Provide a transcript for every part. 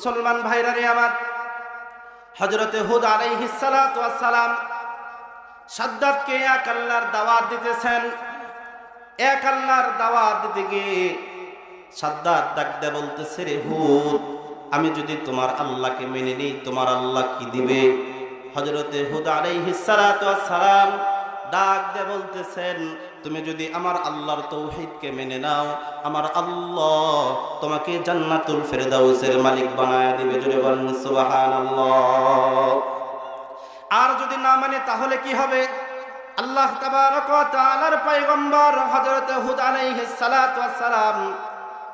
মুসলমান ভাইরা রে আমার, হযরতে হুদ আলাইহিস সালাতু ওয়াস সালাম সাদ্দাতকে এক আল্লাহর দাওয়াত দিতেছেন। এক আল্লাহর দাওয়াত দিতে গিয়ে সাদ্দাত ডাক দিয়ে বলতেছে, রে হুদ, আমি যদি তোমার আল্লাহকে মেনে নিই তোমার আল্লাহ কি দিবে? হযরতে হুদ আলাইহিস সালাতু ওয়াস সালাম ডাক দিয়ে বলতেছেন, তুমি যদি আমার আল্লাহর তাওহীদকে মেনে নাও আমার আল্লাহ তোমাকে জান্নাতুল ফেরদাউসের মালিক বানায়া দিবে। জোরে বলেন সুবহানাল্লাহ। আর যদি না মানে তাহলে কি হবে? আল্লাহ তাবারক ওয়া তাআলার পয়গম্বর হযরতে হুদ আলাইহিস সালাতু ওয়াস সালাম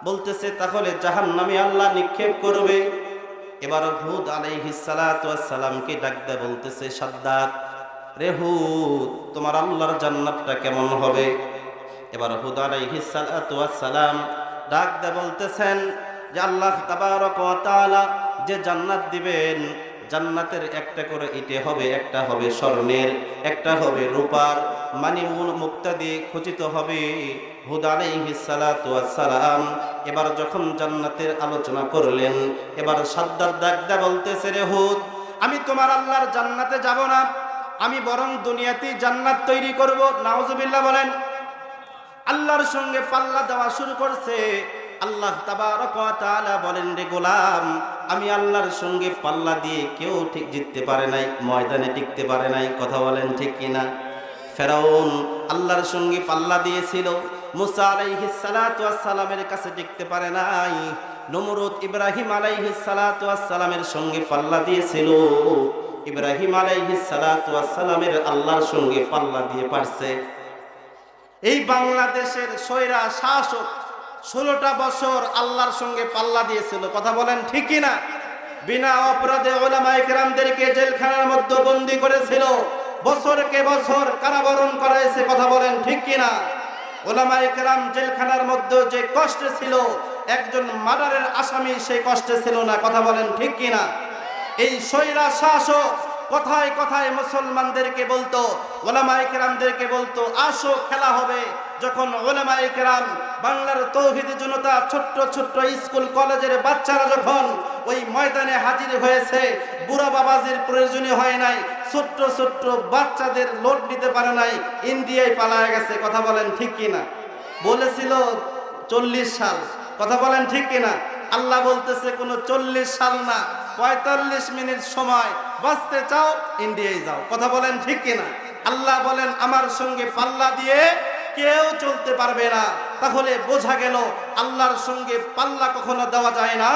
বলতেছে, তাহলে জাহান্নামে আল্লাহ নিক্ষেপ করবে। এবার হুদ আলাইহিস সালাতু ওয়াস সালামকে ডাক দিয়ে বলতেছে, সাদ্দাত রে হুদ, তোমার আল্লাহর জান্নাতটা কেমন হবে? এবার হুদ আলাইহিস সালাতু ওয়াস সালাম ডাক দিয়ে বলতেছেন যে আল্লাহ তাবারক ওয়া তাআলা যে জান্নাত দিবেন, জান্নাতের একটা করে ইটে হবে, একটা হবে স্বর্ণের, একটা হবে রূপার, মানে মুক্তা দিয়ে খচিত হবে। হুদ আলাইহিস সালাতু ওয়াস সালাম এবার যখন জান্নাতের আলোচনা করলেন, এবার সাদ্দাত ডাক দিয়ে বলতেছে, রে হুদ, আমি তোমার আল্লাহর জান্নাতে যাব না, আমি বরং দুনিয়াতেই জান্নাত তৈরি করব। নাউজুবিল্লাহ বলেন। আল্লাহর সঙ্গে পাল্লা দেওয়া শুরু করছে। আল্লাহ তাবারক ওয়া তাআলা বলেন, রে গোলাম, আমি আল্লাহর সঙ্গে পাল্লা দিয়ে কেউ ঠিক জিততে পারে নাই, ময়দানে টিকতে পারে নাই। কথা বলেন ঠিক কিনা? ফেরাউন আল্লাহর সঙ্গে পাল্লা দিয়েছিল, মুসা আলাইহিস সালাতু ওয়াস সালামের কাছে টিকতে পারে নাই। নমরুদ ইব্রাহিম আলাইহিস সালাতু ওয়াস সালামের সঙ্গে পাল্লা দিয়েছিল, ইব্রাহিম আলাইহিস সালাতু ওয়াস সালামের আল্লাহর সঙ্গে পাল্লা দিয়ে পারছে। এই বাংলাদেশের স্বৈরা শাসক 16টা বছর আল্লাহর সঙ্গে পাল্লা দিয়েছিল। কথা বলেন ঠিক কিনা? বিনা অপরাধে উলামায়ে কেরামদেরকে জেলখানার মধ্যে বন্দী করেছিল, বছরকে বছর কারাবরণ করাইছে। কথা বলেন ঠিক কিনা? উলামায়ে কেরাম জেলখানার মধ্যে যে কষ্টে ছিল, একজন মার্ডারের আসামি সেই কষ্টে ছিল না। কথা বলেন ঠিক কিনা? এই স্বৈরা শাসক কথায় কথায় মুসলমানদেরকে বলতো, উলামায়ে কেরামদেরকে বলতো, আসো খেলা হবে। যখন উলামায়ে কেরাম, বাংলার তৌহিদি জনতা, ছোট্ট ছোট্ট স্কুল কলেজের বাচ্চারা যখন ওই ময়দানে হাজির হয়েছে, বুড়া বাবাজির প্রয়োজনীয় হয় নাই, ছোট্ট ছোট্ট বাচ্চাদের লোড নিতে পারে নাই, ইন্ডিয়ায় পালায় গেছে। কথা বলেন ঠিক কিনা? বলেছিল 40 সাল। কথা বলেন ঠিক কিনা? আল্লাহ বলতেছে কোনো 40 সাল না, 45 মিনিট সময় বাঁচতে চাও ইন্ডিয়ায় যাও। কথা বলেন ঠিক কিনা? আল্লাহ বলেন আমার সঙ্গে পাল্লা দিয়ে কেউ চলতে পারবে না। তাহলে বোঝা গেল আল্লাহর সঙ্গে পাল্লা কখনো দেওয়া যায় না,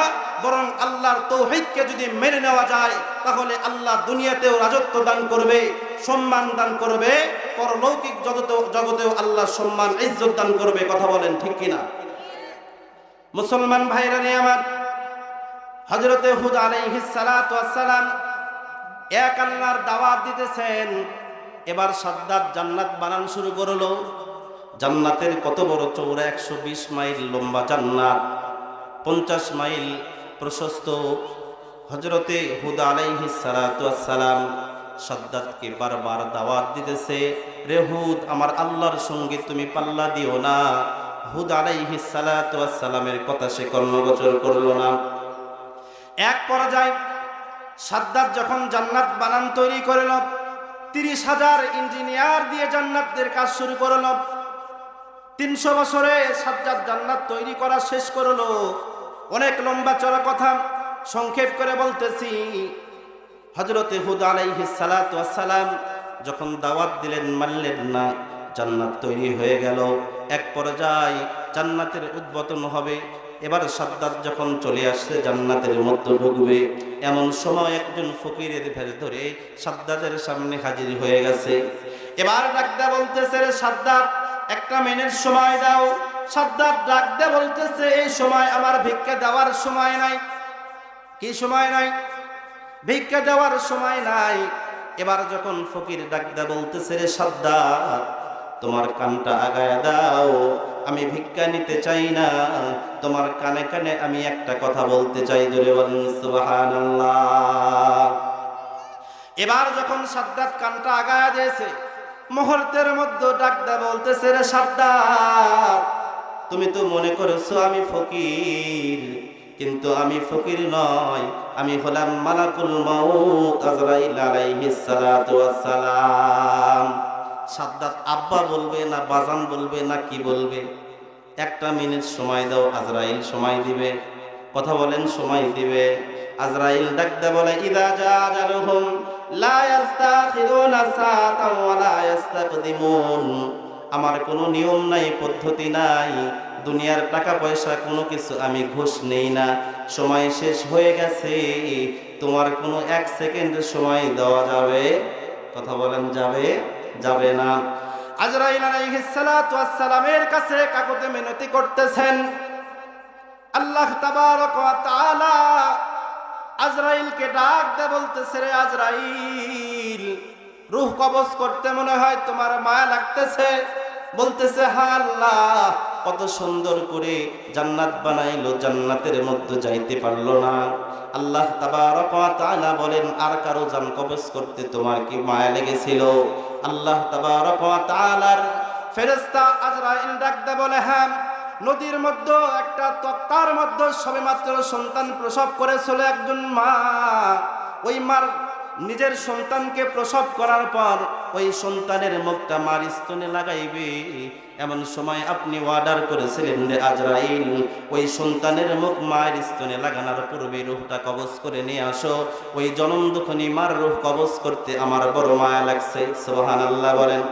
বরং আল্লাহর তাওহীদকে যদি মেনে নেওয়া যায় তাহলে আল্লাহ দুনিয়াতেও রাজত্ব দান করবে, সম্মান দান করবে, পরলৌকিক জগতেও আল্লাহ সম্মান ইজ্জত দান করবে। কথা বলেন ঠিক কিনা? মুসলমান ভাইরা রে আমার, হযরতে হুদ আলাইহিস সালাতু ওয়াস সালাম এক আল্লাহর দাওয়াত দিতেছেন। এবার সাদ্দাত জান্নাত বানান শুরু করলো। জান্নাতের কত বড় চওড়া? 120 মাইল লম্বা জান্নাত, 50 মাইল প্রশস্ত। হযরতে হুদ আলাইহিস সালাতু ওয়াস সালাম সাদ্দাতকে বারবার দাওয়াত দিতেছে, রে হুদ, আমার আল্লাহর সঙ্গে তুমি পাল্লা দিও না। হুদ আলাইহিস সালাতু ওয়াস সালামের কথা সে কর্ণগোচর করলো না। এক পর্যায়ে সাদ্দাত যখন জান্নাত বানান তৈরি করল, 30,000 ইঞ্জিনিয়ার দিয়ে জান্নাতের কাজ শুরু করল। 300 বছরে সাদ্দাত জান্নাত তৈরি করা শেষ করলো। অনেক লম্বা চড়া কথা, সংক্ষেপ করে বলতেছি। হযরতে হুদ আলাইহিস সালাতু ওয়াস সালাম যখন দাওয়াত দিলেন, মানলেন না, জান্নাত তৈরি হয়ে গেল। এক পর্যায়ে জান্নাতের উদ্বোধন হবে। এবার সাদ্দাত যখন চলে আসছে জান্নাতের মধ্যে ঢুকবে, এমন সময় একজন ফকিরের ভেষ ধরে সাদ্দাতের সামনে হাজির হয়ে গেছে। এবার ডাকদা বলতেছে, রে সাদ্দাত, একটা মিনিট সময় দাও। সাদ্দাত ডাকদা বলতেছে, এই সময় আমার ভিক্ষা দেওয়ার সময় নাই। কি সময় নাই? ভিক্ষা দেওয়ার সময় নাই। এবার যখন ফকির ডাকদা বলতেছে, রে সাদ্দাত, তোমার কানটা আগায় দাও, আমি ভিক্ষা নিতে চাই না, তোমার কানে কানে আমি একটা কথা বলতে চাই। জোরে বলেন সুবহানাল্লাহ। এবার যখন সাদ্দাত কানটা আগায় দিয়েছে, মুহূর্তের মধ্যে ডাকদা বলতেছে, রে সাদ্দাত, তুমি তো মনে করেছো আমি ফকির, কিন্তু আমি ফকির নয়, আমি হলাম মালাকুল মাউত আজরাইল আলাইহিস সালাতু ওয়াস সালাম। সাদ্দাত আব্বা বলবে না বাজান বলবে না কি বলবে? একটা মিনিট সময় দাও, আজরাইল সময় দিবে। কথা বলেন, সময় দিবে। আজরাইল ডাকতে বলে, ইদা জা আজালুহুম লা ইস্তাখিরুনা সাআতাও ওয়া লা ইস্তাকদিমুন। আমার কোনো নিয়ম নাই, পদ্ধতি নাই, দুনিয়ার টাকা পয়সা কোনো কিছু আমি ঘুষ নেই না। সময় শেষ হয়ে গেছে, তোমার কোনো এক সেকেন্ডের সময় দেওয়া যাবে? কথা বলেন, যাবে? যাবে না। আজরাইল আলাইহিস সালাতু ওয়াস সালামের কাছে কাকুতে মিনতি করতেছেন। আল্লাহ তাবারক ওয়া তাআলা আজরাইলকে ডাক দিয়ে বলতেছে, রে আজরাইল, রূহ কবজ করতে মনে হয় তোমার মায়া লাগতেছে। বলতেছে, হ্যাঁ আল্লাহ, কত সুন্দর করে জান্নাত বানাইলো, জান্নাতের মধ্যে যাইতে পারলো না। আল্লাহ তাবারক ওয়া তাআলা বলেন, আর কারো জান কবজ করতে তোমার কি মায়া লেগেছিল? আল্লাহ তাবারক ওয়া তাআলার ফেরেশতা আজরাইল ডাক দিয়ে বলে, হ্যাঁ, নদীর মধ্যে একটা তক্তার মধ্যে সবেমাত্র সন্তান প্রসব করেছিল একজন মা। ওই মার নিজের সন্তানকে প্রসব করার পর ওই সন্তানের মুখটা মার স্তনে লাগাইবে, এমন সময় আপনি অর্ডার করেছিলেন রে আজরাইল, ওই সন্তানের মুখ মায়ের স্তনে লাগানোর পূর্বে রূহটা কবজ করে নিয়ে আসো। ওই জনম দুঃখনী মার রূহ কবজ করতে আমার বড় মায়া লাগছে। সুবহানাল্লাহ বলেন।